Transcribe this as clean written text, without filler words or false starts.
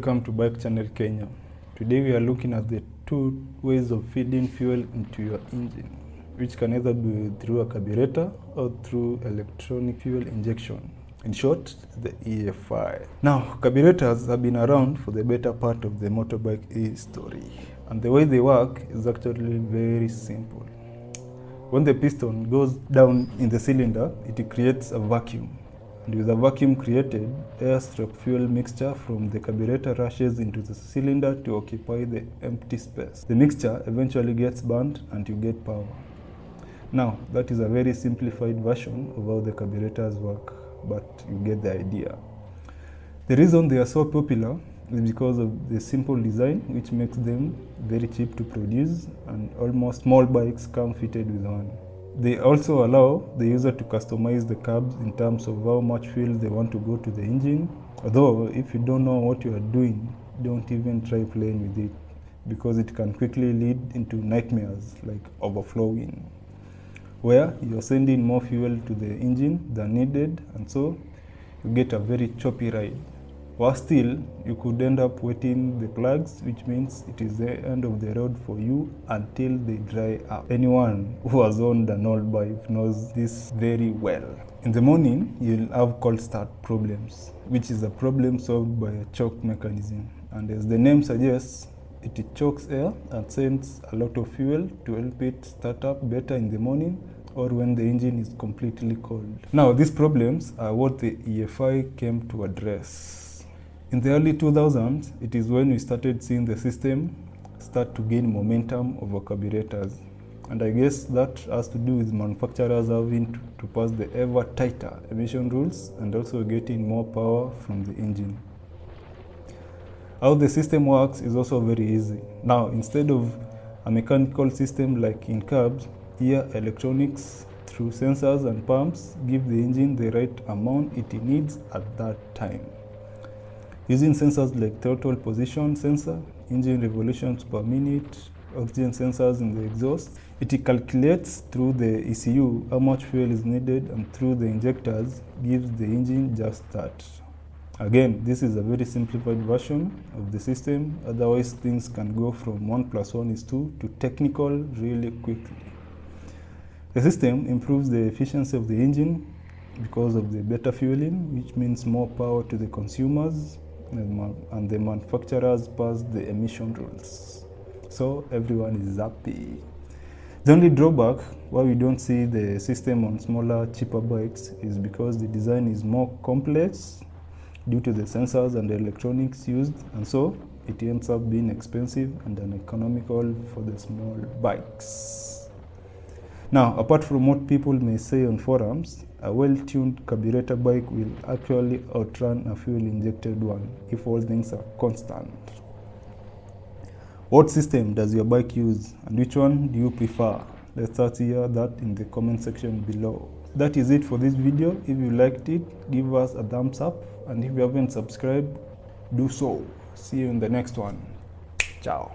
Welcome to Bike Channel Kenya. Today we are looking at the two ways of feeding fuel into your engine, which can either be through a carburetor or through electronic fuel injection. In short, the EFI. Now, carburetors have been around for the better part of the motorbike history, and the way they work is actually very simple. When the piston goes down in the cylinder, it creates a vacuum. And with the vacuum created, air/fuel mixture from the carburetor rushes into the cylinder to occupy the empty space. The mixture eventually gets burnt and you get power. Now, that is a very simplified version of how the carburetors work, but you get the idea. The reason they are so popular is because of the simple design, which makes them very cheap to produce, and almost small bikes come fitted with one. They also allow the user to customize the carbs in terms of how much fuel they want to go to the engine. Although, if you don't know what you are doing, don't even try playing with it, because it can quickly lead into nightmares like overflowing, where you are sending more fuel to the engine than needed, and so you get a very choppy ride. Worse still, you could end up wetting the plugs, which means it is the end of the road for you until they dry up. Anyone who has owned an old bike knows this very well. In the morning, you'll have cold start problems, which is a problem solved by a choke mechanism. And as the name suggests, it chokes air and sends a lot of fuel to help it start up better in the morning or when the engine is completely cold. Now, these problems are what the EFI came to address. In the early 2000s, it is when we started seeing the system start to gain momentum over carburetors. And I guess that has to do with manufacturers having to pass the ever tighter emission rules and also getting more power from the engine. How the system works is also very easy. Now, instead of a mechanical system like in carbs, here electronics through sensors and pumps give the engine the right amount it needs at that time. Using sensors like throttle position sensor, engine revolutions per minute, oxygen sensors in the exhaust, it calculates through the ECU how much fuel is needed, and through the injectors gives the engine just that. Again, this is a very simplified version of the system, otherwise things can go from 1 + 1 = 2 to technical really quickly. The system improves the efficiency of the engine because of the better fueling, which means more power to the consumers, and the manufacturers pass the emission rules. So everyone is happy. The only drawback why we don't see the system on smaller, cheaper bikes is because the design is more complex due to the sensors and the electronics used, and so it ends up being expensive and uneconomical for the small bikes. Now, apart from what people may say on forums, a well-tuned carburetor bike will actually outrun a fuel-injected one if all things are constant. What system does your bike use, and which one do you prefer? Let's start hear that in the comment section below. That is it for this video. If you liked it, give us a thumbs up, and if you haven't subscribed, do so. See you in the next one. Ciao.